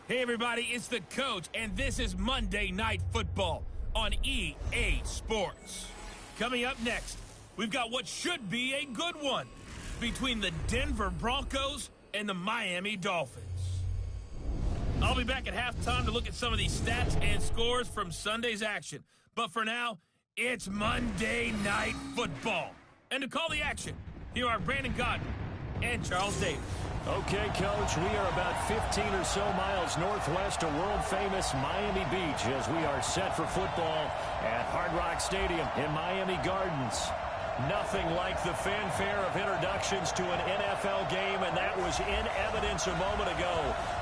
Hey everybody, it's the coach, and this is Monday Night Football on EA Sports. Coming up next, we've got what should be a good one between the Denver Broncos and the Miami Dolphins. I'll be back at halftime to look at some of these stats and scores from Sunday's action. But for now, it's Monday Night Football. And to call the action, here are Brandon Godden and Charles Davis. Okay, Coach, we are about 15 or so miles northwest of world-famous Miami Beach as we are set for football at Hard Rock Stadium in Miami Gardens. Nothing like the fanfare of introductions to an NFL game, and that was in evidence a moment ago.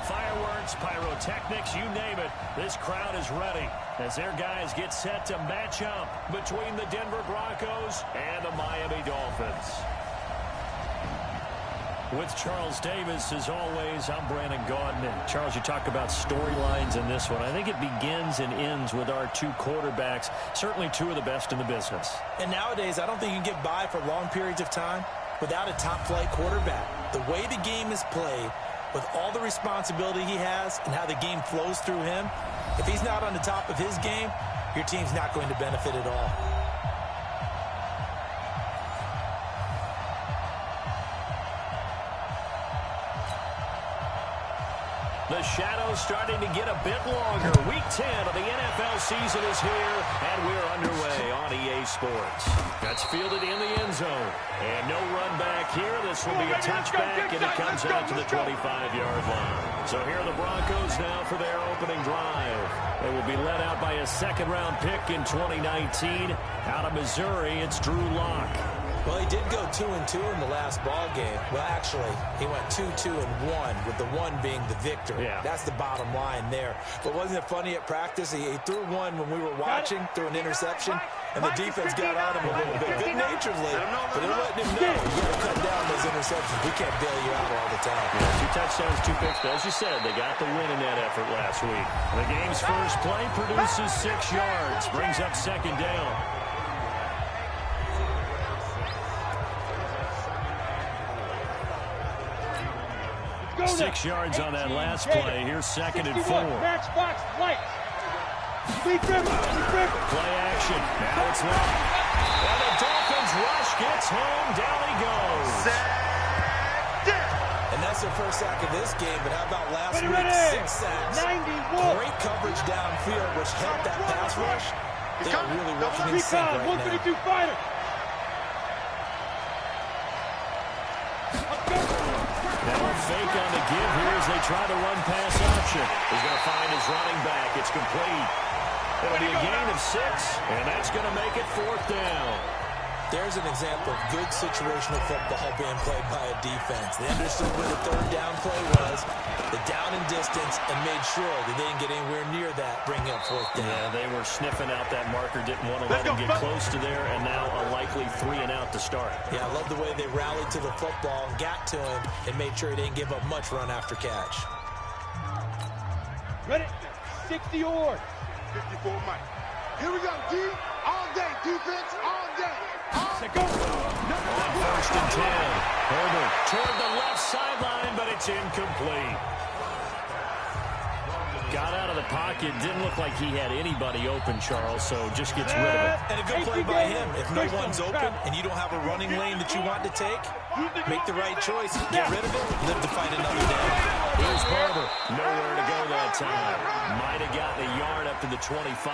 Fireworks, pyrotechnics, you name it, this crowd is ready as their guys get set to match up between the Denver Broncos and the Miami Dolphins. With Charles Davis, as always, I'm Brandon Godden. And Charles, you talk about storylines in this one. I think it begins and ends with our two quarterbacks, certainly two of the best in the business. And nowadays, I don't think you can get by for long periods of time without a top-flight quarterback. The way the game is played, with all the responsibility he has and how the game flows through him, if he's not on the top of his game, your team's not going to benefit at all. The shadow's starting to get a bit longer. Week 10 of the NFL season is here, and we're underway on EA Sports. That's fielded in the end zone. And no run back here. This will be a touchback, and it comes out to the 25-yard line. So here are the Broncos now for their opening drive. They will be led out by a second-round pick in 2019. Out of Missouri, it's Drew Lock. Well, he did go 2-2 in the last ball game. Well, actually, he went 2-2-1, with the one being the victor. Yeah. That's the bottom line there. But wasn't it funny at practice? He threw one when we were watching, threw an interception, and the defense got on him a little bit, good-naturedly. But they're letting him know, you got to cut down those interceptions. We can't bail you out all the time. Yeah, 2 touchdowns, 2 picks. But as you said, they got the win in that effort last week. The game's first play produces 6 yards, brings up second down. 6 yards on that last play. Here's second and 4. Match box, light. Play action. Now it's Lock. And the Dolphins rush gets home. Down he goes. And that's their first sack of this game. But how about last week? 6 sacks. 91. Great coverage downfield, which helped that pass rush. They're really working in sync right now. 152 fighter. Fake on the give here as they try to run pass option. He's going to find his running back. It's complete. It'll be a gain of 6, and that's going to make it 4th down. There's an example of good situational football being played by a defense. They understood where the 3rd down play was, the down and distance, and made sure they didn't get anywhere near that, bringing up 4th down. Yeah, they were sniffing out that marker, didn't want to let him get close to there, and now a likely 3 and out to start. Yeah, I love the way they rallied to the football, got to him, and made sure he didn't give up much run after catch. Ready? 60 or 54 Mike. Here we go, D. All day, defense, all day. Go. On 1st and 10. Herbert toward the left sideline, but it's incomplete. Got out of the pocket. Didn't look like he had anybody open, Charles, so just gets rid of it. And a good play by him. If no one's open and you don't have a running lane that you want to take, make the right choice. Get rid of it. Live to fight another day. Here's Barber. Nowhere to go that time. Might have gotten a yard up to the 25.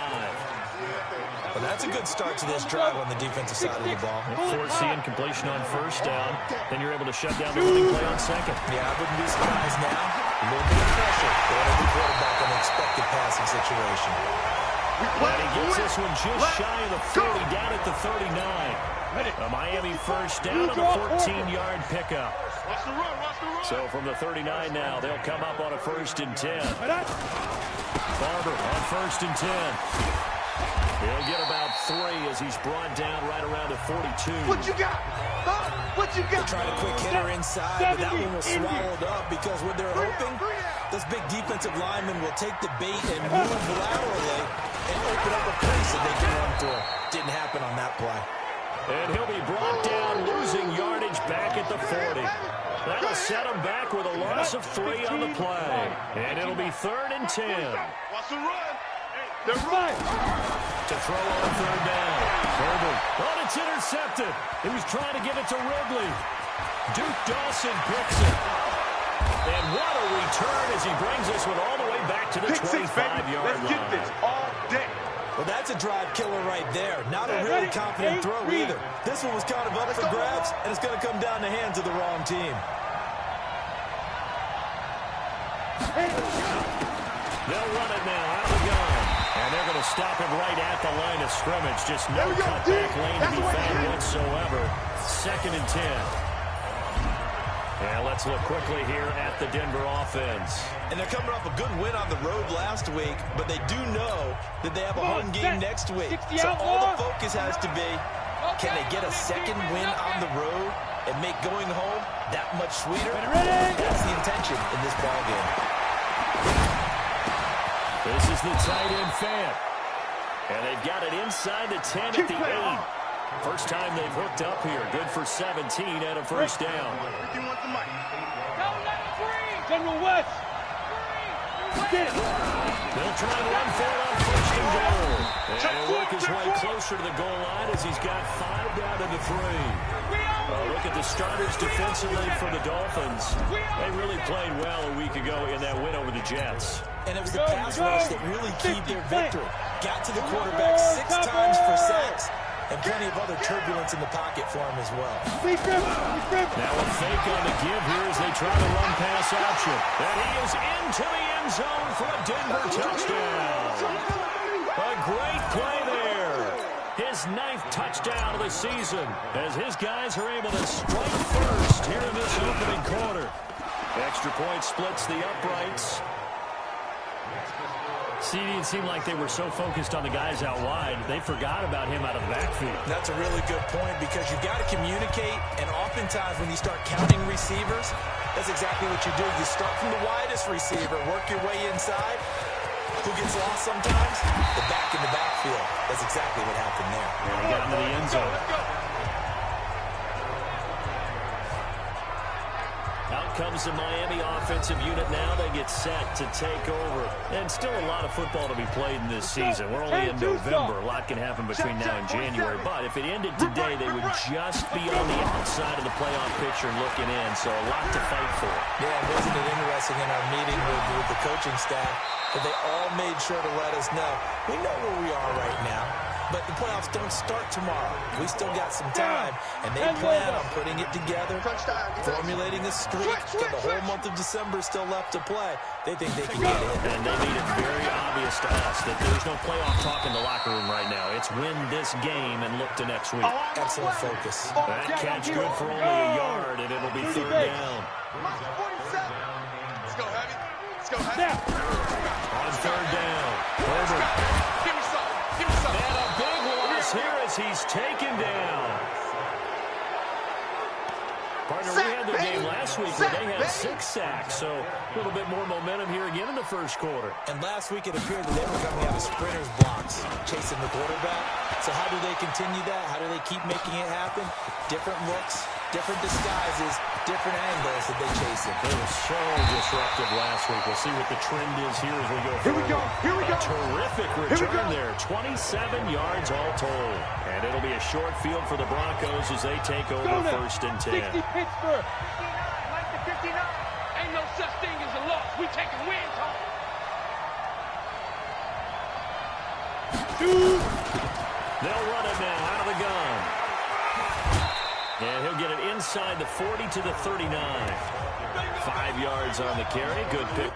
Well, that's a good start to this drive on the defensive side of the ball. Force the incompletion on 1st down. Then you're able to shut down the running play on 2nd. Yeah, I wouldn't be surprised now. A little bit of pressure on every quarterback on an expected passing situation. And he gets this one just shy of the 40, down at the 39. A Miami 1st down and a 14-yard pickup. So from the 39 now, they'll come up on a 1st and 10. Barber on 1st and 10. He'll get about 3 as he's brought down right around the 42. What you got? Huh? What you got? They're trying a quick hitter inside, but that one was swallowed up because when they're hoping, those big defensive linemen will take the bait and move laterally and open up a crease that they can run through. Didn't happen on that play. And he'll be brought down, losing yardage back at the 40. That'll set him back with a large Loss of 3 on the play. And it'll be 3rd and 10. Watch the run. They're Five. To throw on 3rd down. Herbert. Oh, it's intercepted. He was trying to give it to Ridley. Duke Dawson picks it. And what a return as he brings this one all the way back to the 25-yard line. Let's get this all day. Well, that's a drive killer right there. Not a really confident throw either. This one was kind of up for grabs, and it's going to come down the hands of the wrong team. They'll run it now out of the gun. And they're going to stop him right at the line of scrimmage. Just no cutback lane to be found whatsoever. 2nd and 10. And let's look quickly here at the Denver offense. And they're coming off a good win on the road last week, but they do know that they have a home game next week. So all the focus has to be, can they get a second win on the road and make going home that much sweeter? That's the intention in this ballgame. This is the tight end Fant. And they've got it inside the 10 at the 8. First time they've hooked up here. Good for 17 and a first down. General West. Get it. They'll try and run for it on 1st and goal. And he'll work his way closer to the goal line as he's got 5 down to the 3. Look at the starters defensively for the Dolphins. They really played well a week ago in that win over the Jets. And it was the pass rush that really keyed their victory. Got to the quarterback 6 times for sacks. And plenty of other turbulence in the pocket for him as well. Now a fake on the give here as they try to run pass option. And he is into the end zone for a Denver touchdown. A great play there. His 9th touchdown of the season as his guys are able to strike first here in this opening quarter. Extra point splits the uprights. It seemed like they were so focused on the guys out wide, they forgot about him out of the backfield. That's a really good point because you've got to communicate, and oftentimes when you start counting receivers, that's exactly what you do. You start from the widest receiver, work your way inside. Who gets lost sometimes? The back in the backfield. That's exactly what happened there. And he got into the end zone. Out comes the Miami offensive unit now. They get set to take over. And still a lot of football to be played in this season. We're only in November. A lot can happen between now and January. But if it ended today, they would just be on the outside of the playoff picture and looking in. So a lot to fight for. Yeah, wasn't it interesting in our meeting with the coaching staff that they all made sure to let us know, we know where we are right now. But the playoffs don't start tomorrow. We still got some time, and they plan on putting it together, formulating a streak, got the whole month of December still left to play. They think they can get in. And they made it very obvious to us that there's no playoff talk in the locker room right now. It's win this game and look to next week. Excellent focus. That catch good for only a yard, and it'll be 3rd down. Let's go, Heavy. Let's go, Heavy. On 3rd down, Herbert. Give me some. Give me some. And a big loss here as he's taken down. Partner, we had their game last week where they had 6 sacks, so a little bit more momentum here again in the first quarter. And last week it appeared that they were coming out of sprinters blocks, chasing the quarterback. So how do they continue that? How do they keep making it happen? Different looks, different disguises, different angles that they chase it. They were so disruptive last week. We'll see what the trend is here as we go forward. Here we go. Here we go. A terrific return there. 27 yards all told. And it'll be a short field for the Broncos as they take over 1st and 10. 60 Pittsburgh. 59, like the 59. Ain't no such thing as a loss. We taking wins home. They'll run it now out of the gun. And he'll get it inside the 40 to the 39. 5 yards on the carry. Good pick.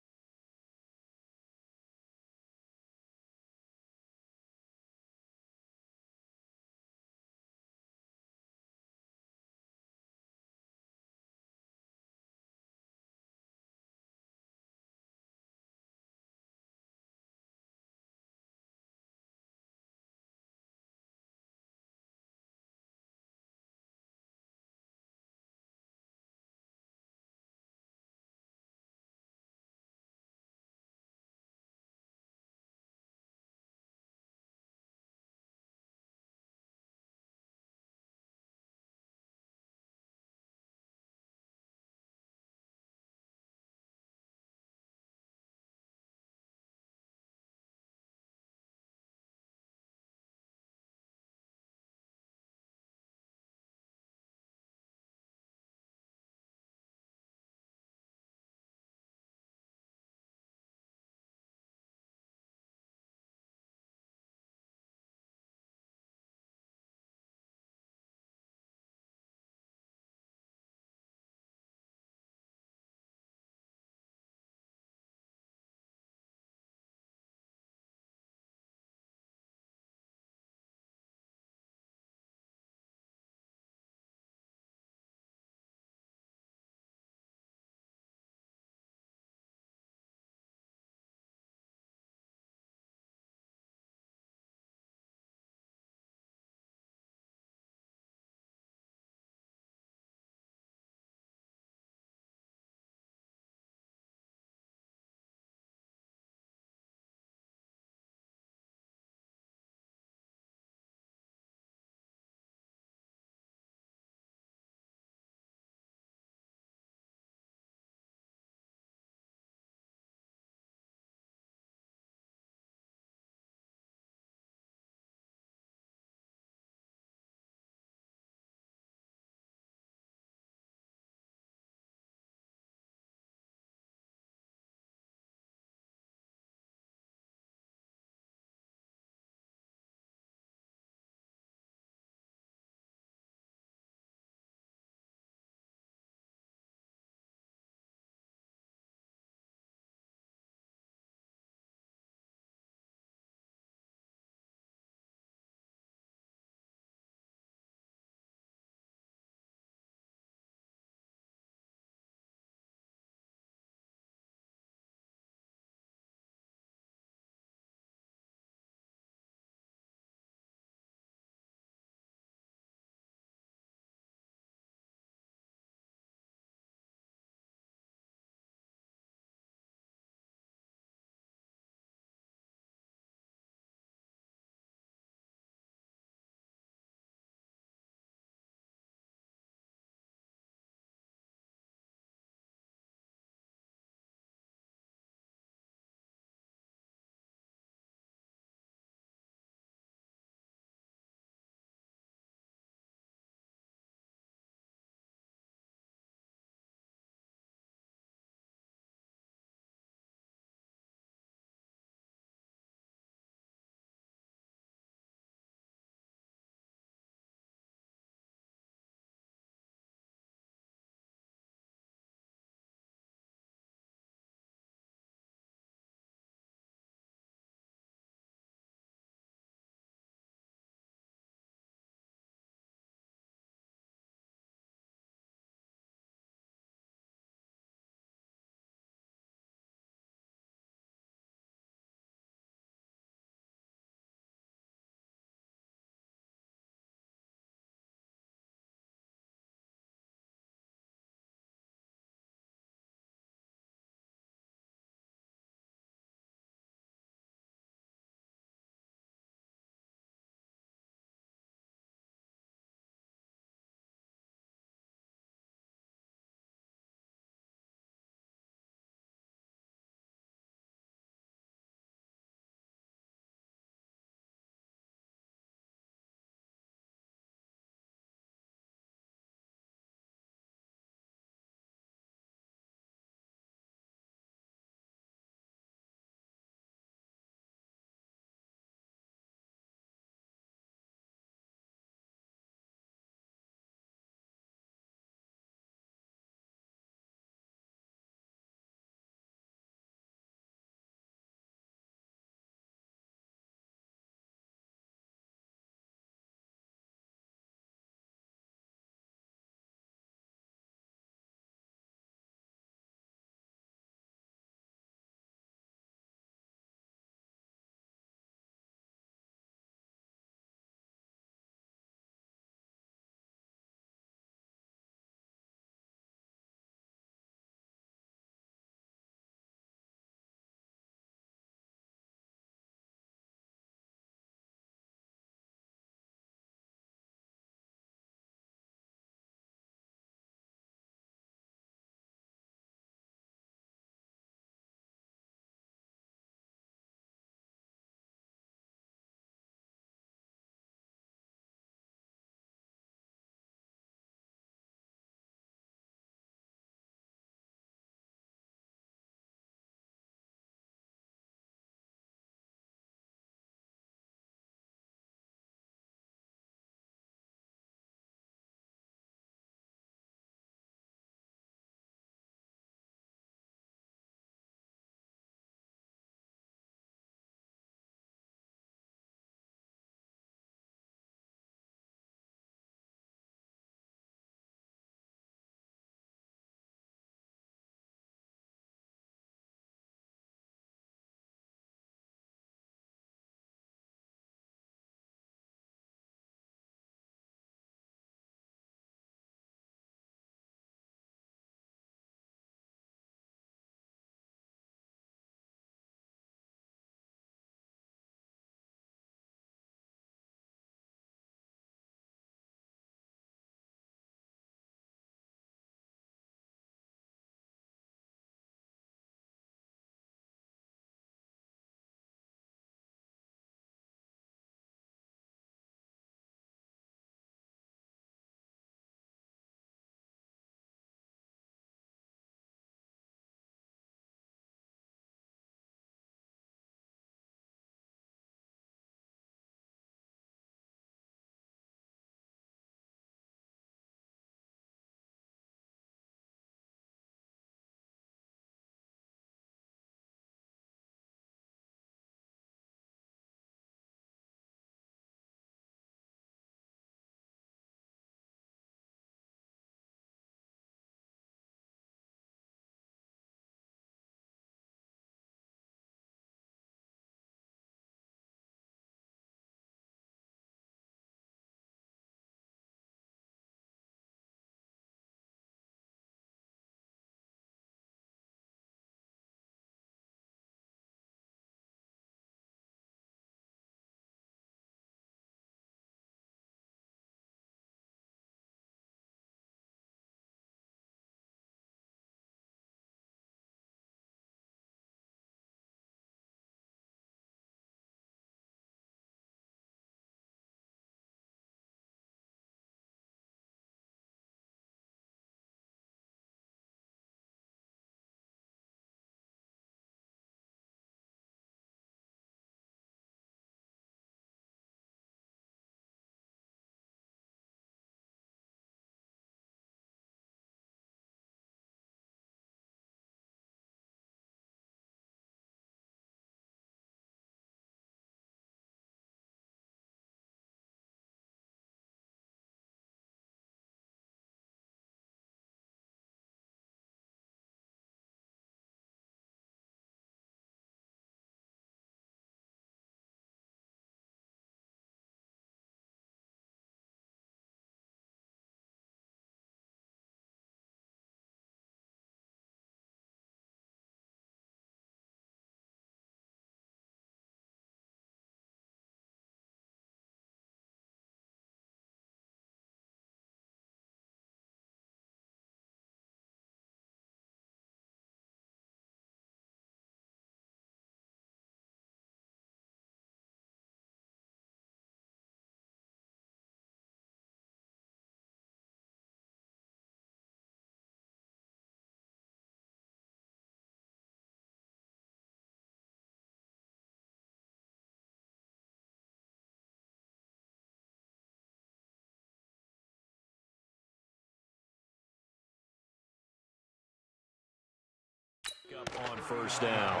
On first down.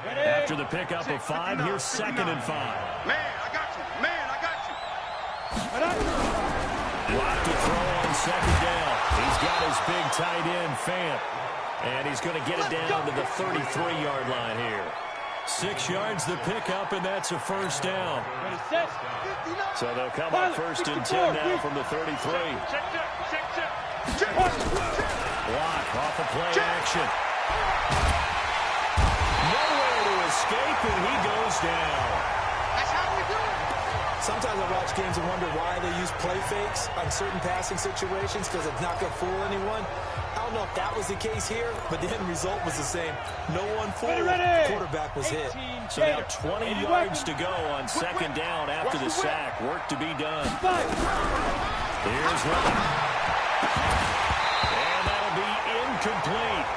After the pickup of 5, here's 2nd and 5. Man, I got you. Man, I got you. Block to throw on 2nd down. He's got his big tight end, Fant. And he's going to get it down to the 33-yard line here. 6 yards the pickup, and that's a first down. So they'll come up 1st and 10 now from the 33. Block off of play action. Nowhere to escape, and he goes down. That's how we do it. Sometimes I watch games and wonder why they use play fakes on certain passing situations, because it's not going to fool anyone. I don't know if that was the case here, but the end result was the same. No one fooled. The quarterback was hit. So now 20 yards to go on 2nd down after the sack. Work to be done. Here's one. And that'll be incomplete.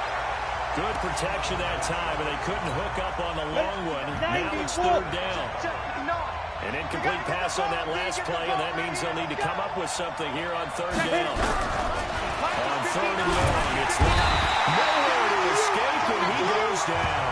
Good protection that time, and they couldn't hook up on the long one. Now it's 3rd down. An incomplete pass on that last play, and that means they'll need to come up with something here on 3rd down. On 3rd and long, it's nowhere to escape, and he goes down.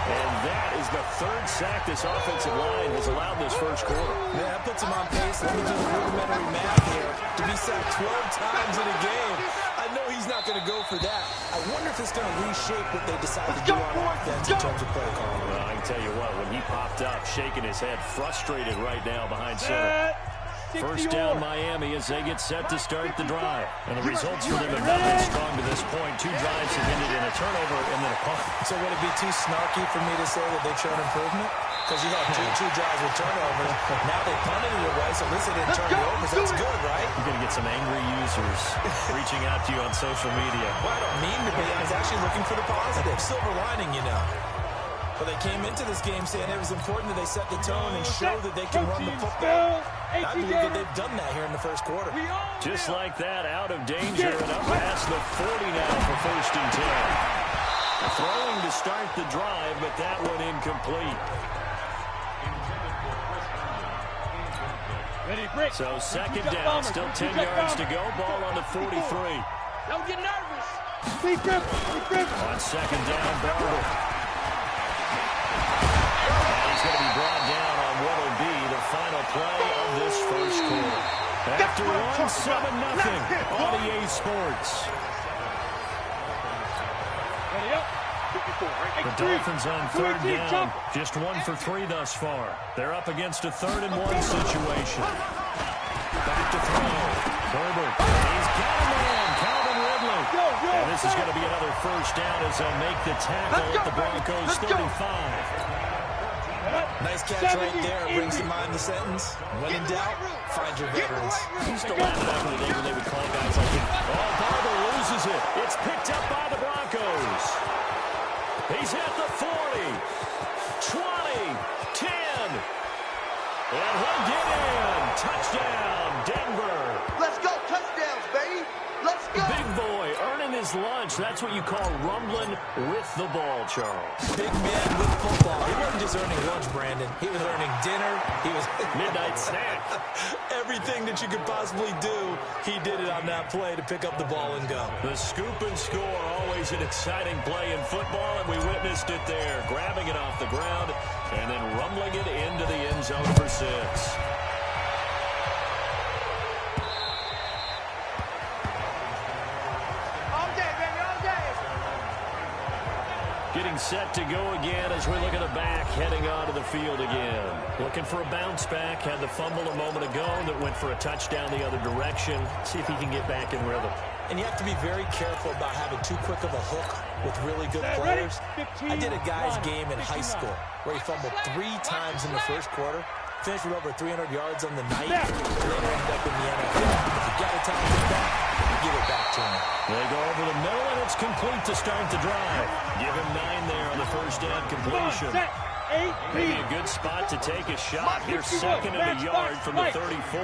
And that is the 3rd sack this offensive line has allowed this first quarter. Yeah, that puts him on pace. Let me do the rudimentary math here. To be sacked 12 times in a game, I know he's not going to go for that. I wonder if it's going to reshape what they decide to do on offense in terms of play calling. Well, I can tell you what, when he popped up, shaking his head, frustrated right now behind center. First down Miami as they get set to start the drive. And the results for them have not been strong to this point. 2 drives have ended in a turnover and then a punt. So would it be too snarky for me to say that they showed improvement? Because you had two drives with turnovers. Now they punted it away, so at least they didn't turn it over. So that's good, right? You're going to get some angry users reaching out to you on social media. Well, I don't mean to be. I was actually looking for the positive. Silver lining, you know. But they came into this game saying it was important that they set the tone and show that they can run the football. I believe that they've done that here in the first quarter. Just like that, out of danger and up past the 40 now for 1st and 10. Throwing to start the drive, but that one incomplete. So 2nd down, still 10 yards to go. Ball on the 43. Don't get nervous. On 2nd down, Barber. He's going to be brought down on what will be the final play of this first quarter. After 1-7-0 on EA Sports. The Dolphins on 3rd down, just 1 for 3 thus far. They're up against a 3rd and 1 situation. Back to throw. Herbert. He's got a man, Calvin Ridley. And this is going to be another first down as they'll make the tackle at the Broncos 35. Nice catch right there. Brings to mind the sentence. When in doubt, find your veterans. Used to laugh back in the day when they would call guys like him. Oh, Barber loses it. It's picked up by the Broncos. He's at the 40. 20. 10. And he'll get in. Touchdown, Denver. Let's go. Touchdowns, baby. Let's go. Big boy earning his lunch. That's what you call rumbling with the ball, Charles. Big man with football. He wasn't just earning lunch, Brandon. He was earning dinner. He was midnight snack. Everything that you could possibly do, he did it on that play to pick up the ball and go. The scoop and score, always an exciting play in football, and we witnessed it there. Grabbing it off the ground and then rumbling it into the end zone for 6. Getting set to go again as we look at the back heading onto the field again. Looking for a bounce back. Had the fumble a moment ago that went for a touchdown the other direction. See if he can get back in rhythm. And you have to be very careful about having too quick of a hook with really good players. I did a guy's game in high school where he fumbled 3 times in the first quarter. Finished with over 300 yards on the night. And later ended up in the NFL. If you got a talented back, give it back to him. They go over the middle, and it's complete to start the drive. Give him 9 there on the first down completion. Maybe a good spot to take a shot. Here's 2nd and a yard from the 34.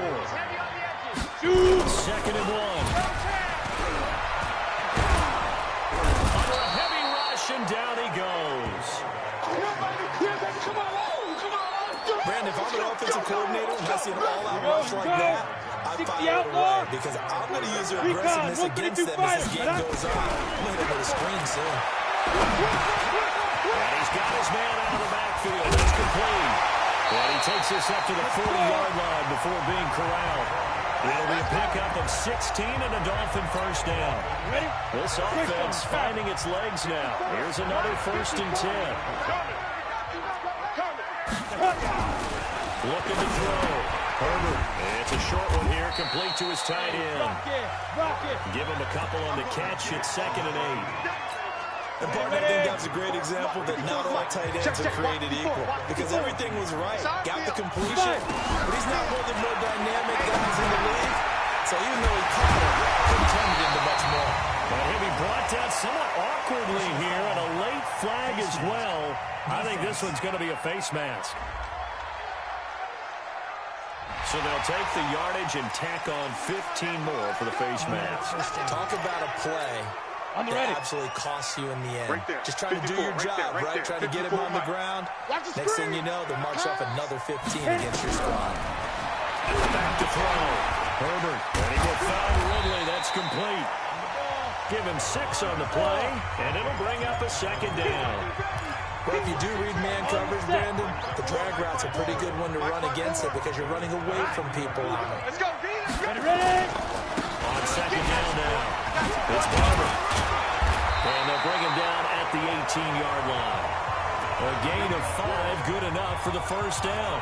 2nd and 1. Under a heavy rush, and down he goes. Brandon, if I'm an offensive coordinator and I see an all-out rush like that, I 60 file it outlaw. away because I'm going to use their Recon, aggressiveness against 132 them as this fighters, game goes on. I'm going to hit him with a screen soon. And he's got his man out of the backfield. It's complete. And he takes this up to the 40-yard line before being corralled. It'll be a pickup of 16 and a Dolphin first down. Ready? This offense finding its legs now. Here's another 1st and 10. Looking to throw. Herbert. It's a short one here, complete to his tight end. Rock it. Give him a couple on the catch. It's 2nd and 8. And partner, I think that was a great example that not all tight ends are created equal. Because everything was right. Got the completion. But he's not one of the more dynamic guys in the league. So even though he caught it, couldn't turn it into much more. And he'll be brought down somewhat awkwardly here, and a late flag as well. I think this one's going to be a face mask. So they'll take the yardage and tack on 15 more for the face mask. Talk about a play that absolutely costs you in the end. Right there. Just trying to do your job, right? Trying to get him on the ground. Next thing you know, they'll march off another 15 against your squad. Back to throw. Herbert. And he will foul Ridley. That's complete. Give him 6 on the play, and it'll bring up a 2nd down. But if you do read man coverage, Brandon, the drag route's a pretty good one to run against it because you're running away from people on it. Let's go, Ready? On 2nd down now. It's Barber. And they'll bring him down at the 18-yard line. A gain of 5, good enough for the 1st down.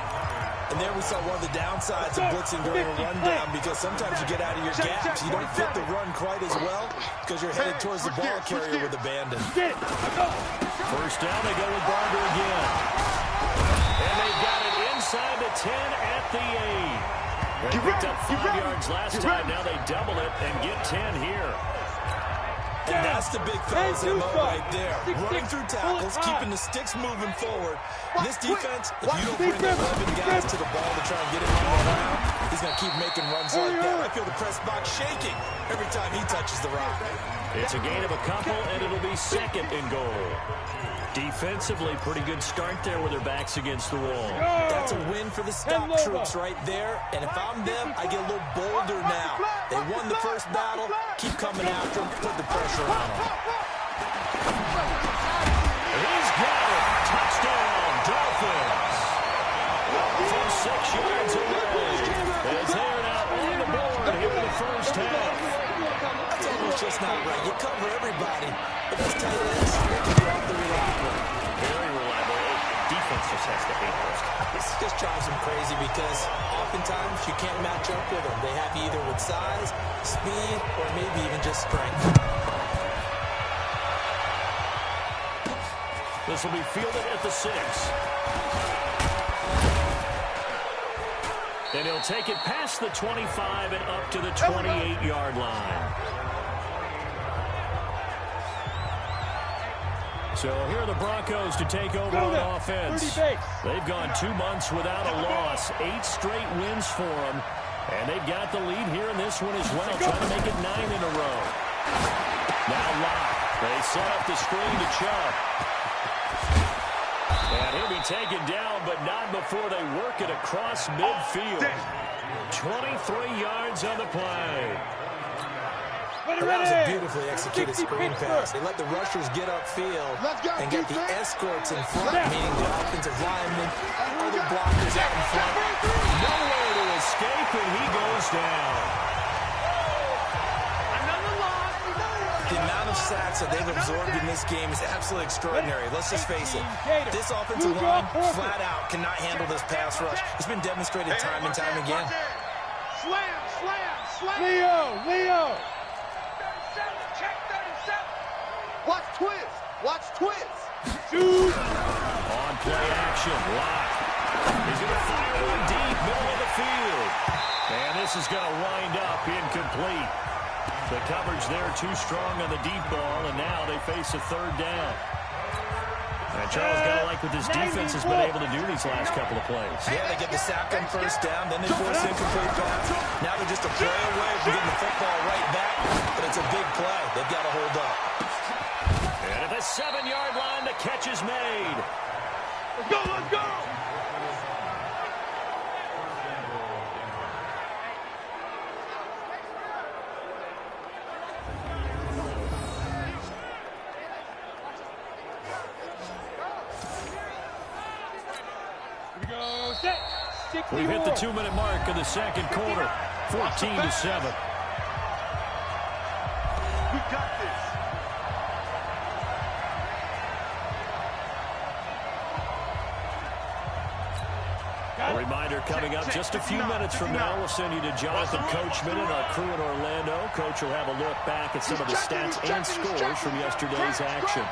And there we saw one of the downsides of blitzing during a rundown because sometimes you get out of your gaps. You don't fit the run quite as well because you're headed towards the ball carrier with abandon. First down, they go with Barber again. And they've got it inside the 10 at the 8. They picked up 5 yards last time. Now they double it and get 10 here. And that's the big fella's MO right there. Running through tackles, keeping the sticks moving forward. This defense, if you don't bring 11 guys to the ball to try and get him on the ground, he's going to keep making runs like that. I feel the press box shaking every time he touches the rock. It's a gain of a couple, and it'll be 2nd and goal. Defensively, pretty good start there with their backs against the wall. That's a win for the stop troops right there. And if I'm them, I get a little bolder now. They won the first battle. Keep coming after them. Put the pressure on them. He's got it. Touchdown, Dolphins. From 6 yards away. As they are now on the board here in the first half. That's almost just not right. You cover everybody. But those tight ends, they can be awfully reliable. Very reliable. Defense just has to hate those guys. This just drives them crazy because oftentimes you can't match up with them. They have you either with size, speed, or maybe even just strength. This will be fielded at the 6. And he'll take it past the 25 and up to the 28-yard line. So here are the Broncos to take over on offense. They've gone 2 months without a loss. 8 straight wins for them. And they've got the lead here in this one as well, trying to make it 9 in a row. Now Locke. They set up the screen to Chubb. And he'll be taken down, but not before they work it across midfield. 23 yards on the play. That was a beautifully executed screen pass. They let the rushers get upfield and get the escorts in front, meaning the offensive linemen, other blockers out in front. Nowhere to escape, and he goes down. The amount of sacks that they've absorbed in this game is absolutely extraordinary. Let's just face it. This offensive line, flat out, cannot handle this pass rush. It's been demonstrated time and time again. Slam, slam, slam. Leo. Watch twist. Watch twist. Shoot. On play action, Locke. He's going to fire one deep, middle of the field. And this is going to wind up incomplete. The coverage there too strong on the deep ball, and now they face a 3rd down. And Charles, got to like what this defense has been able to do these last couple of plays. Yeah, they get the sack on first down, then they force incomplete pass. Now they're just a play away from getting the football right back, but it's a big play. They've got to hold up. And at the 7-yard line, the catch is made. Let's go, let's go. Here we go. Set. 64. We've hit the 2-minute mark of the second quarter. 14-7. We got this. A reminder coming up just a few minutes from now. We'll send you to Jonathan Coachman and our crew in Orlando. Coach will have a look back at some of the stats and scores from yesterday's action.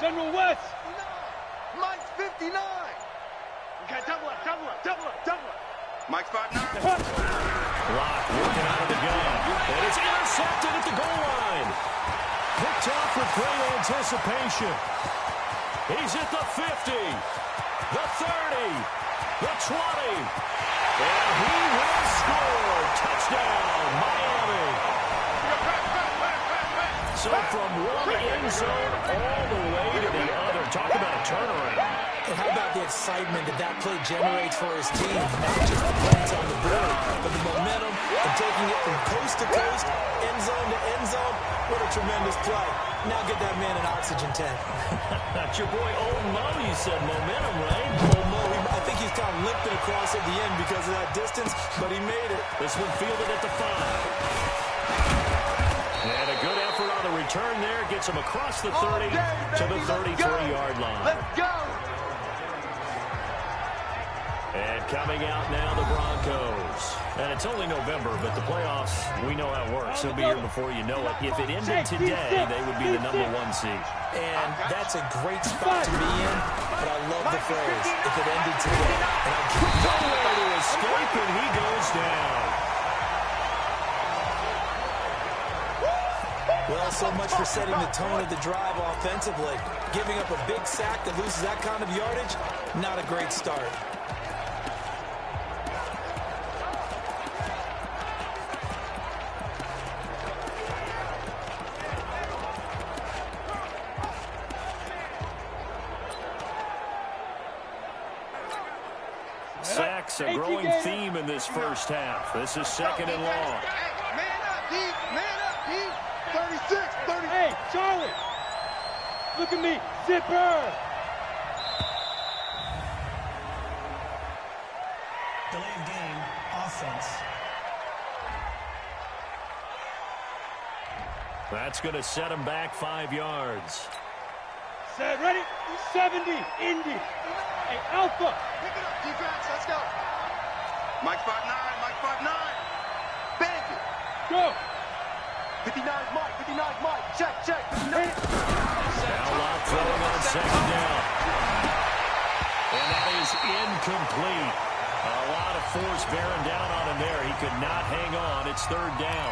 General West. Mike's 59. Okay, double up, double up, double up, double up. Mike's 59. Block working out of the gun. And it's intercepted at the goal line. Picked off with great anticipation. He's at the 50, the 30, the 20. And he will score. Touchdown, Miami. So from one end zone all the way to the other. Talk about a turnaround. And how about the excitement that play generates for his team? Not just the points on the board, but the momentum and taking it from coast to coast, end zone to end zone. What a tremendous play. Now get that man an oxygen tank. That's your boy Old Mo. You said momentum, right? Old Mo, I think he's kind of limping across at the end because of that distance, but he made it. This one fielded at the 5. And a good effort on the return there. Gets him across the 30 to the 33-yard line. Let's go. And coming out now, the Broncos. And it's only November, but the playoffs, we know how it works. They'll be here before you know it. If it ended today, they would be the #1 seed. And that's a great spot to be in, but I love the phrase, if it ended today. And I keep nowhere to escape, and he goes down. Well, so much for setting the tone of the drive offensively. Giving up a big sack that loses that kind of yardage, not a great start. Sacks, a growing theme in this first half. This is second and long. Man up, D. Man up, D. 36, 30. Hey, Charlie. Look at me. Zipper. Delayed game, offense. That's going to set him back 5 yards. Set, ready? 70, Indy. Hey, Alpha. Pick it up, defense. Let's go. Mike's 5'9", Mike's 5'9". Bang it. Go. 59's Mike, 59's Mike. Check, check. 59. Now Lott throwing on second down. And that is incomplete. A lot of force bearing down on him there. He could not hang on. It's third down.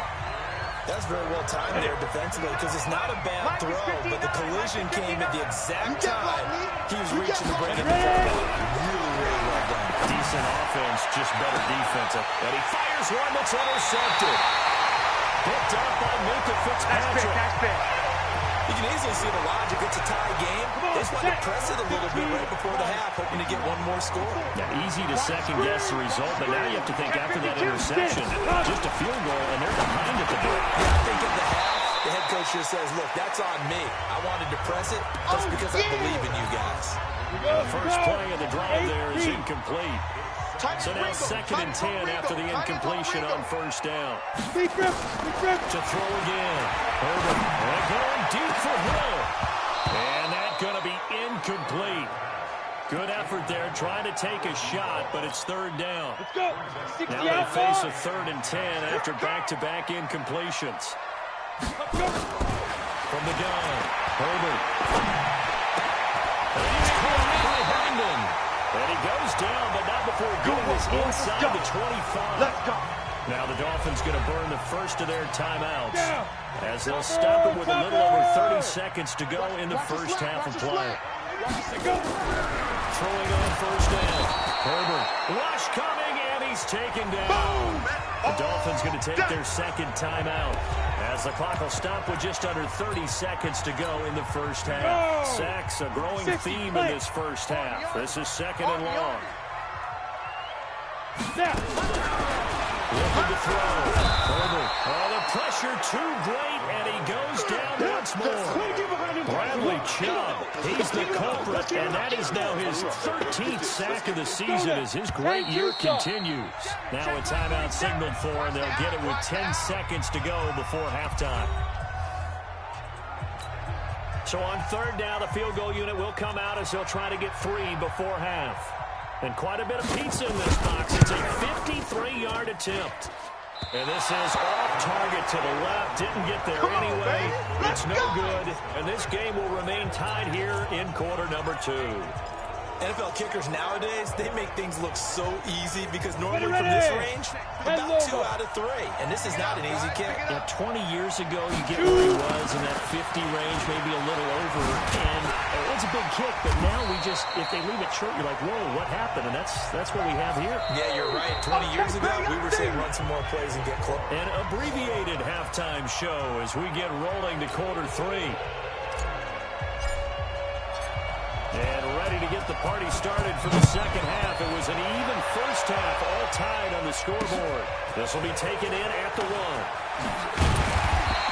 That's very well timed there defensively because it's not a bad throw, but the collision came at the exact time he was reaching to bring it forward. Really, really well done. Decent offense, just better defense. And he fires one that's intercepted. Picked up by Minka Fitzpatrick. You can easily see the logic. It's a tie game. They just wanted to press it a little bit right before the half, hoping to get one more score. Yeah, easy to second-guess the result, but now you have to think after that interception, just a field goal, and they're behind at the break. Yeah, I think at the half, the head coach just says, look, that's on me. I wanted to press it just because I believe in you guys. The first play of the drive there is incomplete. So now second and 10 after the incompletion on first down. Big grip. To throw again. Herbert. And going deep for Hill. And that's going to be incomplete. Good effort there, trying to take a shot, but it's third down. Let's go. 60 Now they out face ball. a third and 10 after back-to-back incompletions. From the gun, Herbert. And he's caught by Herndon. And he goes down, but not before getting this inside the 25. Let's go. Now the Dolphins going to burn the first of their timeouts as they'll stop it with a little over 30 seconds to go in the first half of play. Throwing on first down. Herbert. Rush coming, and he's taken down. The Dolphins going to take their second timeout as the clock will stop with just under 30 seconds to go in the first half. Sacks, a growing theme in this first half. This is second and long. Looking to throw. Herbert. Oh, the pressure too great, and he goes down once more. Bradley Chubb, he's the culprit, and that is now his 13th sack of the season as his great year continues. Now a timeout signaled for, and they'll get it with 10 seconds to go before halftime. So on third down, the field goal unit will come out as they'll try to get 3 before half. And quite a bit of pizza in this box. It's a 53-yard attempt. And this is off target to the left. Didn't get there anyway. It's no good. And this game will remain tied here in quarter number 2. NFL kickers nowadays, they make things look so easy because normally from this range, about 2 out of 3. And this is not an easy kick. Yeah, 20 years ago, you get where he was in that 50 range, maybe a little over. And it's a big kick, but now we just, if they leave it short, you're like, whoa, what happened? And that's what we have here. Yeah, you're right. 20 years ago, we were saying run some more plays and get close. An abbreviated halftime show as we get rolling to quarter 3. And ready to get the party started for the second half. It was an even first half, all tied on the scoreboard. This will be taken in at the 1.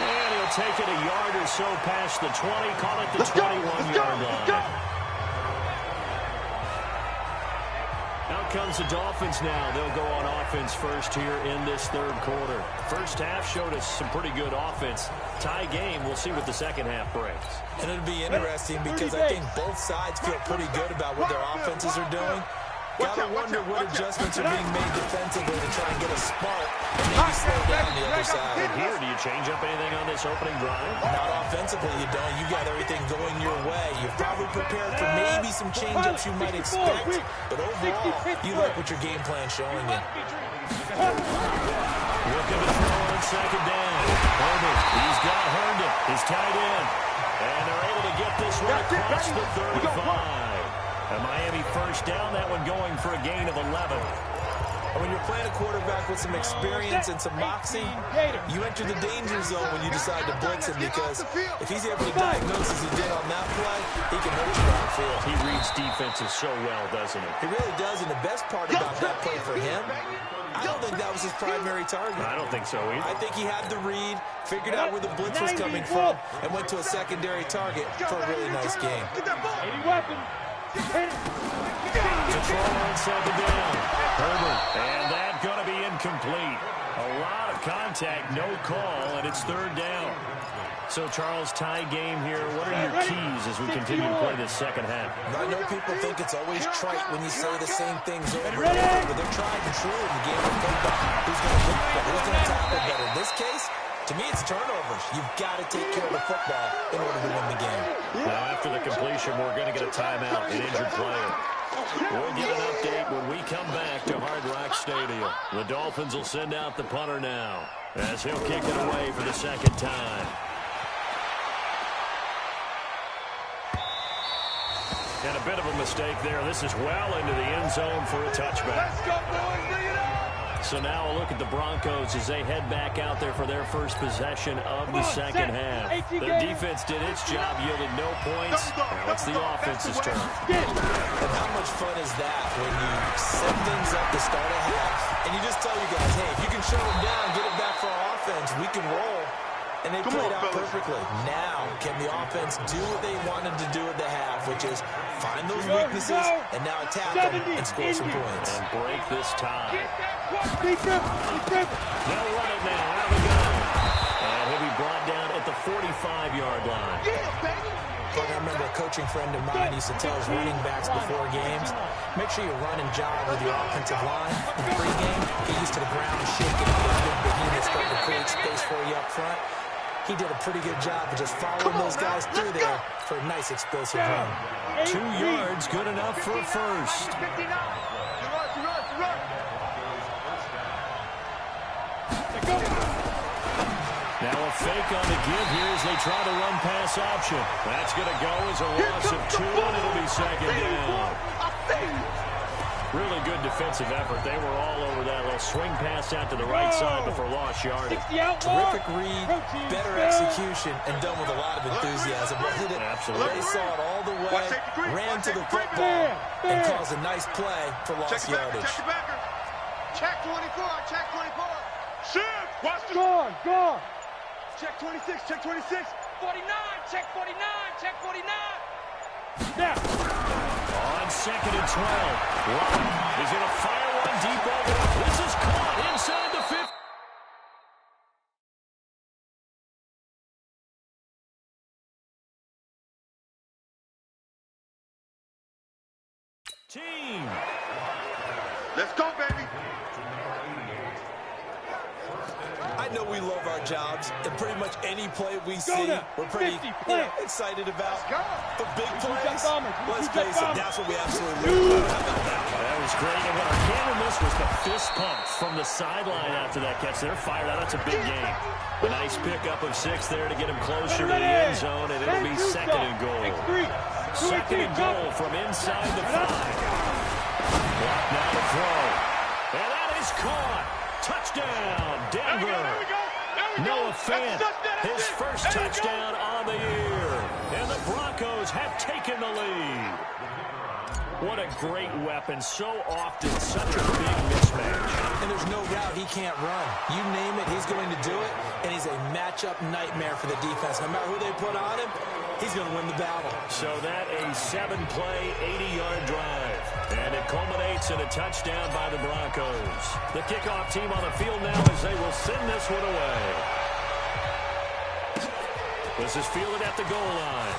And he'll take it a yard or so past the 20, call it the 21-yard line. Out comes the Dolphins now. They'll go on offense first here in this third quarter. First half showed us some pretty good offense. Tie game. We'll see what the second half brings. And it'll be interesting because I think both sides feel pretty good about what their offenses are doing. Gotta wonder what adjustments are being made defensively to try and get a spark and maybe slow down the other side. And here, do you change up anything on this opening drive? Not offensively, you don't. You got everything going your way. You've probably prepared for maybe some change-ups you might expect, but overall, you like what your game plan's showing you. Looking to throw on second down. Herbert, he's got Herndon. He's tied in. And they're able to get this one across the 35. A Miami first down, that one going for a gain of 11. When you're playing a quarterback with some experience and some moxie, you enter the danger zone when you decide to blitz him because if he's able to diagnose as he did on that play, he can hurt you downfield. He reads defenses so well, doesn't he? He really does, and the best part about that play for him, I don't think that was his primary target. I don't think so either. I think he had the read, figured out where the blitz was coming from, and went to a secondary target for a really nice game. To throw on second down. Herbert. And that's going to be incomplete. A lot of contact, no call, and it's third down. So, Charles, tie game here. What are your keys as we continue to play this second half? I know people think it's always trite when you say the same things over and over, but they're tried and true in the game of football. Who's going to look better? Who's going to tackle better? In this case, to me, it's turnovers. You've got to take care of the football in order to win the game. Now, after the completion, we're going to get a timeout, an injured player. We'll get an update when we come back to Hard Rock Stadium. The Dolphins will send out the punter now as he'll kick it away for the second time. And a bit of a mistake there. This is well into the end zone for a touchback. Let's go, boys. Bring it up. So now a look at the Broncos as they head back out there for their first possession of the second half. Their defense did its job, yielded no points. Now it's the offense's turn. And how much fun is that when you set things up to start a half, and you just tell you guys, hey, if you can shut them down, get it back for our offense, we can roll. And they played out perfectly. Now, can the offense do what they wanted to do at the half, which is find those weaknesses and now attack them and score some points. And break this tie. They'll run it now. Out we go. And he'll be brought down at the 45-yard line. I remember a coaching friend of mine used to tell his running backs before games, make sure you run and jog with your offensive line. In the pregame, get used to the ground shaking and the big behemoths starting to create space for you up front. He did a pretty good job of just following those guys through there for a nice explosive run. 2 yards, good enough for a first. Now a fake on the give here as they try to run pass option. That's going to go as a loss of 2, and it'll be second down. Really good defensive effort. They were all over that little swing pass out to the right side before lost yardage. Terrific read, better execution, and done with a lot of enthusiasm. Absolutely. They saw it all the way, ran to the football, and caused a nice play for lost yardage. Check 24, check 24. Shift. Watch the Gone. Check 26, check 26. 49, check 49, check 49. Now. On 2nd and 12. Watt is going to fire one deep over. This is caught inside the 50. Team. Let's go, baby. I know we love our jobs, and pretty much any play we see, we're pretty excited about. The big plays, let's face it, that's what we absolutely love. How about that? That was great, and what our camera missed was the fist pump from the sideline after that catch. They're fired out. That's a big game. A nice pickup of 6 there to get him closer to the end zone, and it'll be 2nd and goal. 2nd and goal from inside the 5. Block now to throw. And that is caught. Touchdown, Denver. Noah Fant, his first touchdown on the year. And the Broncos have taken the lead. What a great weapon. So often, such a big mismatch. And there's no route he can't run. You name it, he's going to do it. And he's a matchup nightmare for the defense. No matter who they put on him, he's going to win the battle. So that a 7-play, 80-yard drive. And it culminates in a touchdown by the Broncos. The kickoff team on the field now as they will send this one away. This is fielded at the goal line.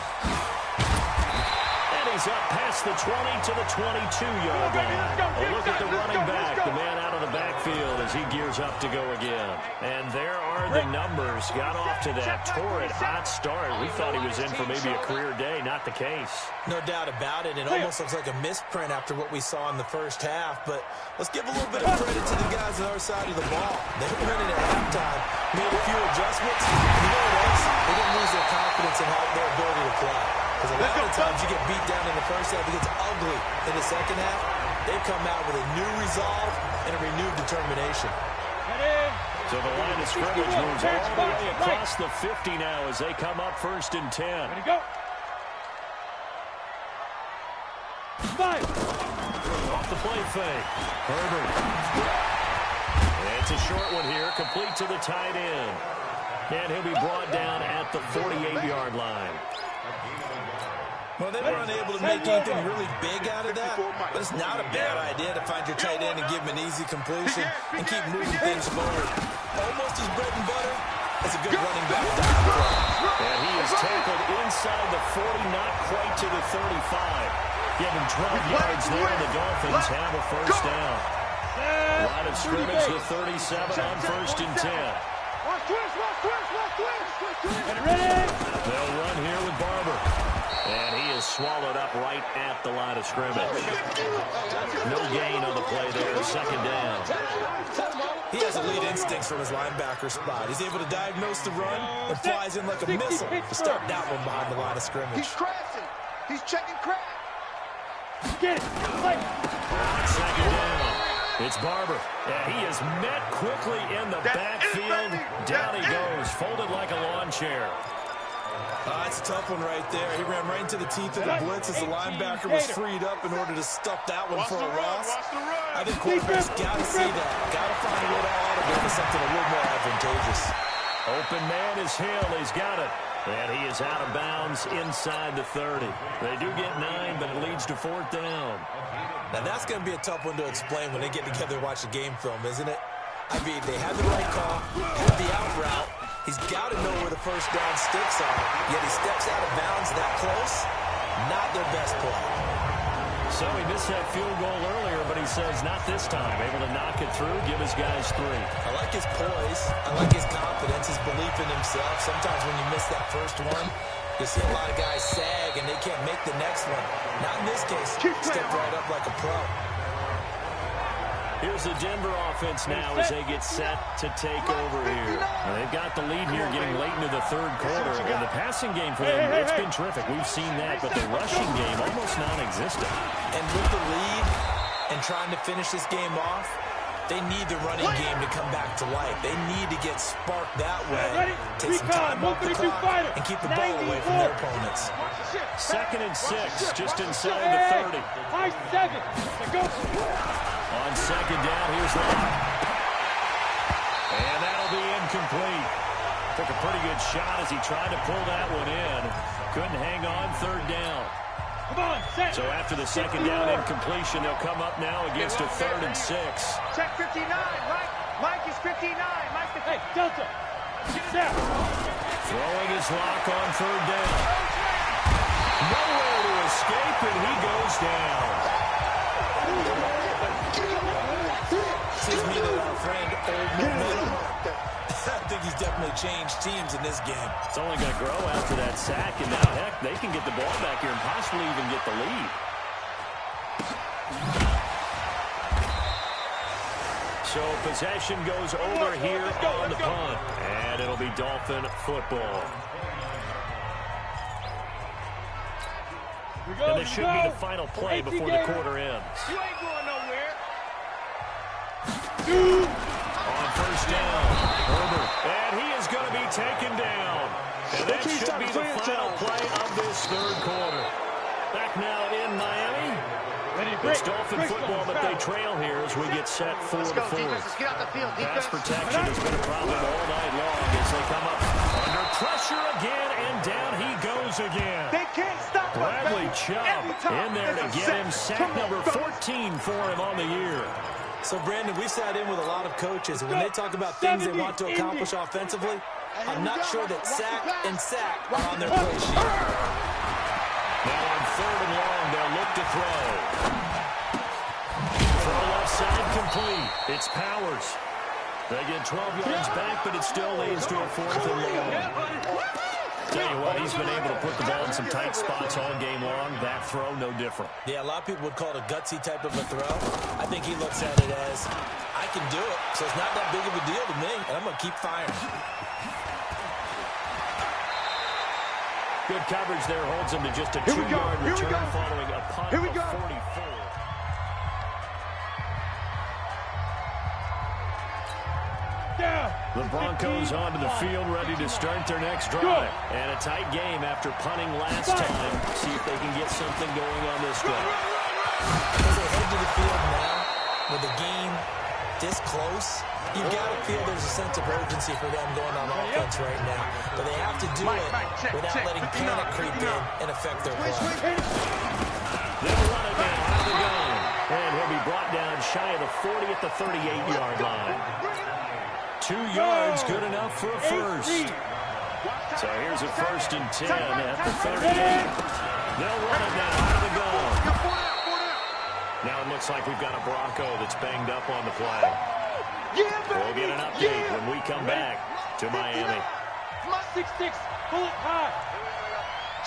And he's up past the 20 to the 22-yard line. A look at the running back, the man out of the backfield as he gears up to go again. And there are the numbers. Got off to that torrid hot start. We thought he was in for maybe a career day. Not the case. No doubt about it. It almost looks like a misprint after what we saw in the first half. But let's give a little bit of credit to the guys on our side of the ball. They were winning at halftime, made a few adjustments. You know what else? They didn't lose their confidence in their ability to play. Because a lot of times you get beat down in the first half, it gets ugly in the second half. They've come out with a new resolve and a renewed determination. So the line of scrimmage moves all the way across the 50 now as they come up 1st and 10. Ready, go. 5. Off the play fake. Herbert. And it's a short one here, complete to the tight end. And he'll be brought down at the 48-yard line. Well, they were unable to make anything really big out of that, but it's not a bad idea to find your tight end and give him an easy completion and keep moving things forward. Almost his bread and butter is a good running back. And he is tackled inside the 40, not quite to the 35. Give him 12 yards there, and the Dolphins have a first down. Line of scrimmage, the 37 on 1st and 10. They'll run here with Barber. And he is swallowed up right at the line of scrimmage. No gain on the play there, 2nd down. He has elite instincts from his linebacker spot. He's able to diagnose the run and flies in like a missile to start that one behind the line of scrimmage. He's crashing. He's checking crash. Get it. Play. On 2nd down, it's Barber. And he is met quickly in the backfield. Down he goes, folded like a lawn chair. That's a tough one right there. He ran right into the teeth of the blitz as the linebacker was freed up in order to stuff that one for a loss. I think quarterbacks got to see that. Got to find a way to audible to something a little more advantageous. Open man is Hill. He's got it. And he is out of bounds inside the 30. They do get 9, but it leads to 4th down. Now, that's going to be a tough one to explain when they get together and watch a game film, isn't it? I mean, they had the right call, had the out route. He's got to know where the first down sticks are, yet he steps out of bounds that close. Not their best play. So he missed that field goal earlier, but he says not this time. Able to knock it through, give his guys 3. I like his poise. I like his confidence, his belief in himself. Sometimes when you miss that first one, you see a lot of guys sag and they can't make the next one. Not in this case. Stepped right up like a pro. Here's the Denver offense now as they get set to take over here. Now they've got the lead here getting late into the 3rd quarter. And the passing game for them, it's been terrific. We've seen that, but the rushing game almost non-existent. And with the lead and trying to finish this game off, they need the running game to come back to life. They need to get sparked that way. Take some time off the clock and keep the ball away from their opponents. 2nd and 6, just inside the 30. High 7. Go. On 2nd down, here's Locke. And that'll be incomplete. Took a pretty good shot as he tried to pull that one in. Couldn't hang on third down. Come on, set. So after the second down incompletion, they'll come up now against a 3rd and 6. Check 59, Mike. Mike is 59. Mike is... Hey, Delta. Set. Throwing his lock on 3rd down. Nowhere to escape, and he goes down. Seems to me that our friend Old Momentum, I think he's definitely changed teams in this game. It's only going to grow after that sack, and now, heck, they can get the ball back here and possibly even get the lead. So possession goes over here on the punt, and it'll be Dolphin football. And this should be the final play before the quarter ends. You ain't going nowhere. On first down, Herbert, and he is going to be taken down. And that should be the final play of this 3rd quarter. Back now in Miami. It's Dolphin football, but they trail here as we get set for the 4th. Pass protection has been a problem all night long as they come up under pressure again, and down he goes again. They can't stop Bradley Chubb in there to get him sack number 14 for him on the year. So, Brandon, we sat in with a lot of coaches, and when they talk about things they want to accomplish offensively, I'm not sure that sack and sack are on their play sheet. Now on 3rd and long, they'll look to throw. Throw left side complete. It's Powers. They get 12 yards back, but it still leads to a 4th and long. Tell you what, he's been able to put the ball in some tight spots all game long. That throw, no different. Yeah, a lot of people would call it a gutsy type of a throw. I think he looks at it as, I can do it, so it's not that big of a deal to me, and I'm going to keep firing. Good coverage there holds him to just a 2-yard return following a punt of 44. The Broncos onto the field, ready to start their next drive. And a tight game after punting last time. See if they can get something going on this drive. As they head to the field now, with the game this close, you've got to feel there's a sense of urgency for them going on offense right now. But they have to do it without letting panic creep in and affect their play. They'll run it now out of the gun. And he'll be brought down shy of the 40 at the 38-yard line. 2 yards, good enough for a first. So here's a 1st and 10 at the 38. They'll run it now out of the gun. Now it looks like we've got a Bronco that's banged up on the play. We'll get an update when we come back to Miami. 6-6, pull it high.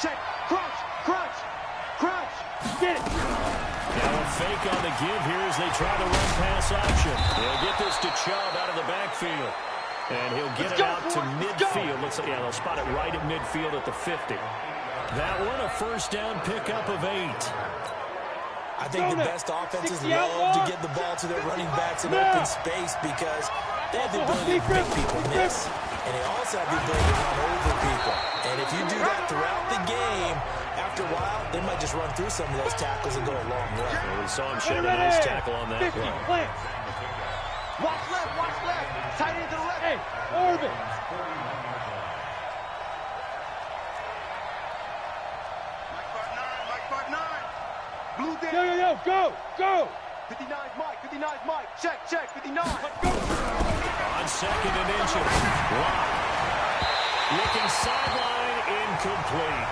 Check, crunch, crunch, crunch. Get it. Now a fake on the give here as they try to run pass option. They'll get this to Chubb out of the backfield. And he'll get it out to midfield. Looks like, yeah, they'll spot it right at midfield at the 50. That one, a first down pickup of 8. I think the best offenses love to get the ball to their running backs in open space because they have the ability to make people miss. And they also have the ability to run over people. And if you do that throughout the game, after a while, they might just run through some of those tackles and go a long way. Well, we saw him shed a nice tackle on that play. Watch left, tight end to the left. Hey, Orbit. Mike 5-9. Blue down. Yo, go. 59's Mike, check, 59. On 2nd and inches. Lock. Looking sideline, incomplete.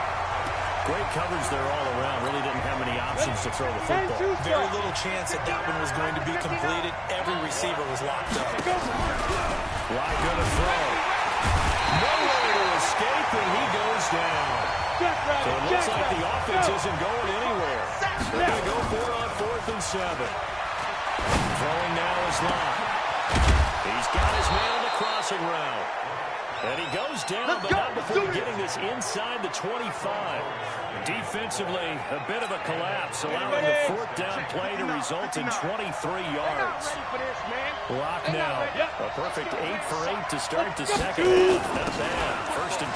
Great coverage there all around. Really didn't have many options to throw the football. Very little chance that that one was going to be completed. Every receiver was locked up. Lock going to throw. Nowhere to escape, and he goes down. So it looks like the offense isn't going anywhere. They're going to go for it on 4th and 7. Throwing now is Lock. He's got his man on the crossing route. And he goes down, but not before getting this inside the 25. Defensively, a bit of a collapse, allowing the 4th down play to result in 23 yards. Lock now, a perfect 8 for 8 to start the second half. Not bad. 1st and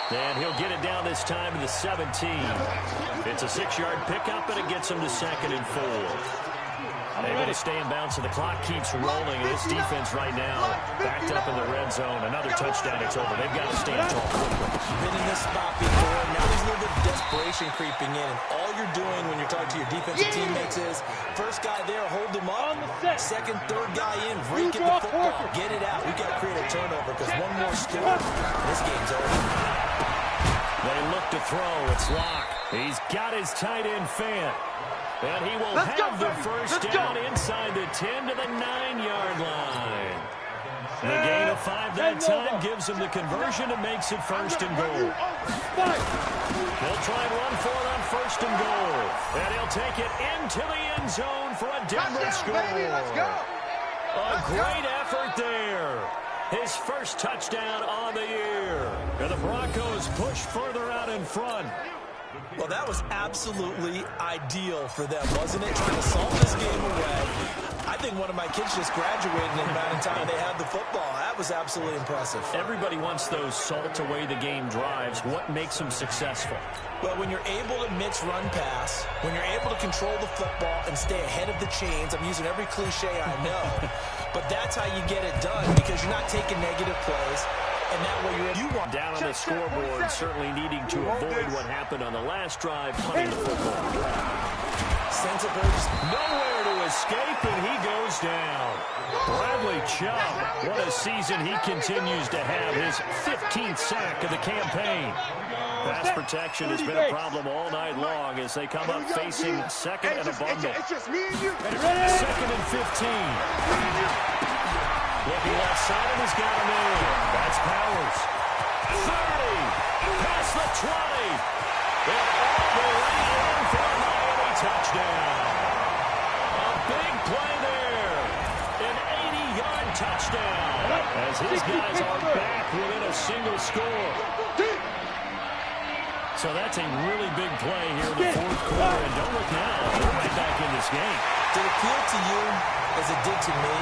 10. And he'll get it down this time to the 17. It's a 6-yard pickup, and it gets him to 2nd and 4. Able to stay in bounds, so the clock keeps rolling. And this defense right now backed up in the red zone. Another touchdown, it's over. They've got to stand tall quickly. Been in this spot before. Now there's a little bit of desperation creeping in. And all you're doing when you're talking to your defensive teammates is, first guy there, hold him up. Second, third guy in, rake at the football. Get it out. We've got to create a turnover because one more score, this game's over. They look to throw. It's Locke. He's got his tight end Fant. And he will have the first down inside the 10 to the 9-yard line. The gain of 5 that time gives him the conversion and makes it first and goal. They'll try and run for it on first and goal. And he'll take it into the end zone for a Denver score. A great effort there. His first touchdown on the year. And the Broncos push further out in front. Well, that was absolutely ideal for them, wasn't it? Trying to solve this game away. I think one of my kids just graduated in the amount of time they had the football. That was absolutely impressive. Everybody wants those salt-away-the-game drives. What makes them successful? Well, when you're able to mix run pass, when you're able to control the football and stay ahead of the chains, I'm using every cliche I know, but that's how you get it done because you're not taking negative plays. And that way you want down on the scoreboard, certainly needing to avoid what happened on the last drive, punting the football. Sense of urgency. Nowhere to escape, and he goes down. Bradley Chubb, what a season he continues to have, his 15th sack of the campaign. Pass protection has been a problem all night long as they come up facing second and a bundle. Second and 15. Looking left side, and he's got him in. That's Powers. 30. Past the 20. And all the way in for a Miami touchdown. A big play there. An 80-yard touchdown. As his guys are back within a single score. So that's a really big play here in the fourth quarter. And don't look now. They're right back in this game. Did it feel to you, as it did to me,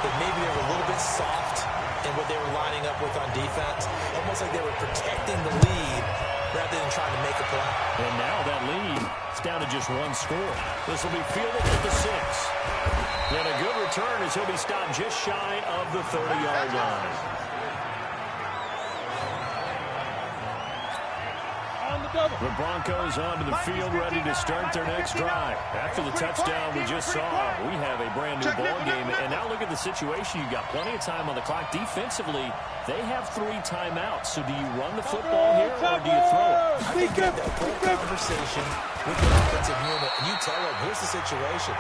that maybe they were a little bit soft in what they were lining up with on defense? Almost like they were protecting the lead rather than trying to make a play. And now that lead is down to just one score. This will be fielded at the 6. And a good return as he'll be stopped just shy of the 30-yard line. The Broncos onto the field, ready to start their next drive. After the touchdown we just saw, we have a brand-new ball game. And now look at the situation. You've got plenty of time on the clock. Defensively, they have 3 timeouts. So do you run the football here, or do you throw it? I think you have that full conversation with the offensive unit, and you tell them, here's the situation.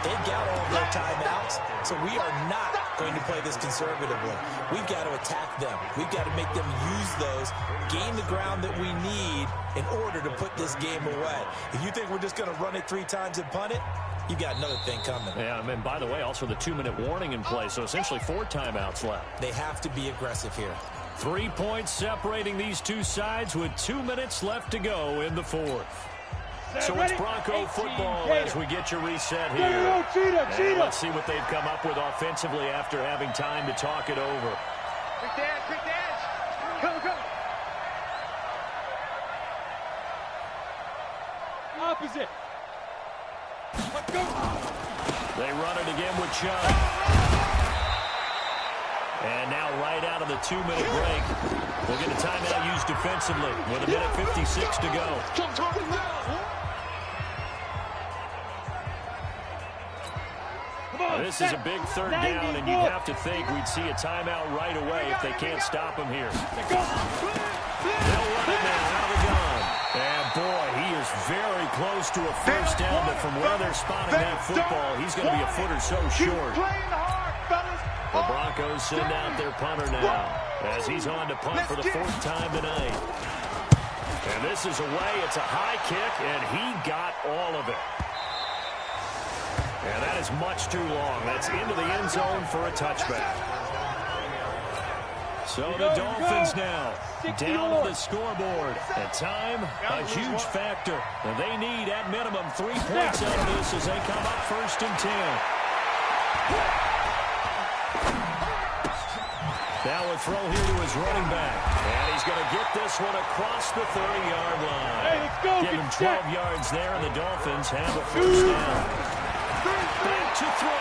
They've got all their timeouts, so we are not going to play this conservatively. We've got to attack them. We've got to make them use those, gain the ground that we need in order to put this game away. If you think we're just going to run it 3 times and punt it, you got another thing coming. Yeah, and by the way, also the 2-minute warning in play, so essentially 4 timeouts left. They have to be aggressive here. 3 points separating these two sides with 2 minutes left to go in the fourth. So it's Bronco football as we get your reset here. And let's see what they've come up with offensively after having time to talk it over. Quick dance. Come. Opposite. Let's go. They run it again with Chubb. And now right out of the 2-minute break, we'll get a timeout used defensively with 1:56 to go. This is a big third down, and you'd have to think we'd see a timeout right away if they can't stop him here. They'll run it now out of the gun. And boy, he is very close to a first down, but from where they're spotting that football, he's going to be a foot or so short. The Broncos send out their punter now as he's on to punt for the 4th time tonight. And this is away. It's a high kick, and he got all of it. And that is much too long. That's into the end zone for a touchback. So the Dolphins now down on the scoreboard. And time, a huge factor. And they need, at minimum, 3 points out of this as they come up 1st and 10. Now a throw here to his running back. And he's going to get this one across the 30-yard line. Hey, let's go. Give him 12 yards there, and the Dolphins have a first down. Back to throw.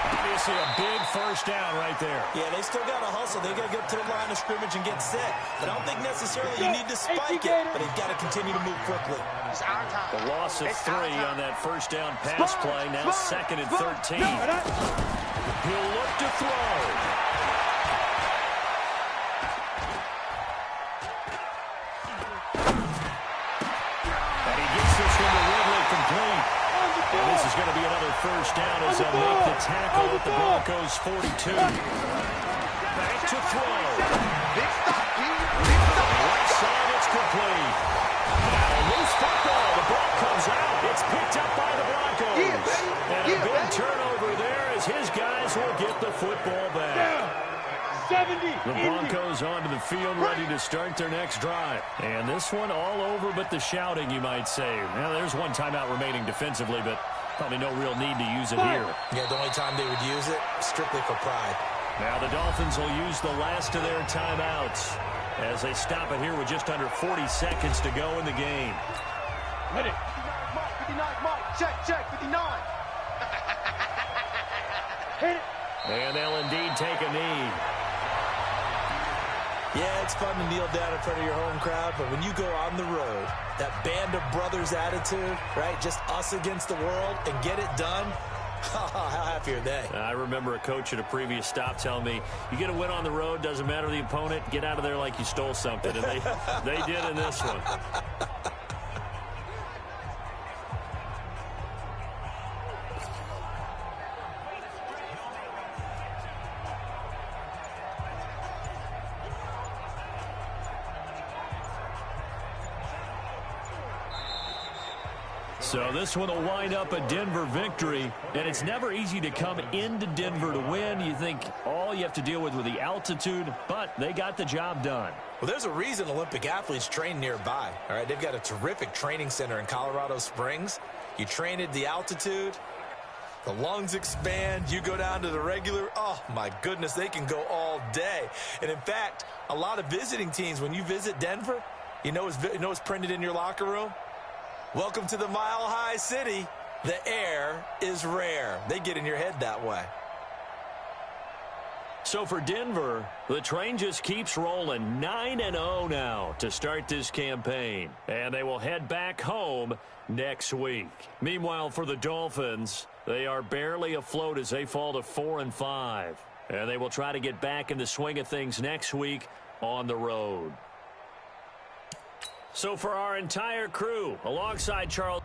Obviously a big first down right there. Yeah, they still got to hustle. They got to get to the line of scrimmage and get set. But I don't think necessarily you need to spike it, but they've got to continue to move quickly. The loss of 3 on that first down pass play. Now 2nd and 13. He'll look to throw. And he gets this one to Ridley complete. And this is going to be another first down as they make the tackle at the Broncos 42. Back to throw. Right side, it's complete. Now loose football. The ball comes out. It's picked up by the Broncos. And a big turnover there as his guys will get the football back. 70. The Broncos onto the field ready to start their next drive. And this one all over but the shouting, you might say. Now, there's one timeout remaining defensively, but probably no real need to use it here. Yeah, the only time they would use it, strictly for pride. Now the Dolphins will use the last of their timeouts as they stop it here with just under 40 seconds to go in the game. Hit it. 59 mark. Check, 59. Hit it. And they'll indeed take a knee. Yeah, it's fun to kneel down in front of your home crowd, but when you go on the road, that band of brothers attitude, right, just us against the world, and get it done, how happy are they? I remember a coach at a previous stop telling me, you get a win on the road, doesn't matter the opponent, get out of there like you stole something. And they did in this one. So this one will wind up a Denver victory, and it's never easy to come into Denver to win. You think all you have to deal with the altitude, but they got the job done. Well, there's a reason Olympic athletes train nearby. All right, they've got a terrific training center in Colorado Springs. You train at the altitude, the lungs expand, you go down to the regular, oh my goodness, they can go all day. And in fact, a lot of visiting teams, when you visit Denver, you know what's printed in your locker room? Welcome to the Mile High City. The air is rare. They get in your head that way. So for Denver, the train just keeps rolling. 9-0 now to start this campaign. And they will head back home next week. Meanwhile, for the Dolphins, they are barely afloat as they fall to 4-5. And they will try to get back in the swing of things next week on the road. So for our entire crew, alongside Charles...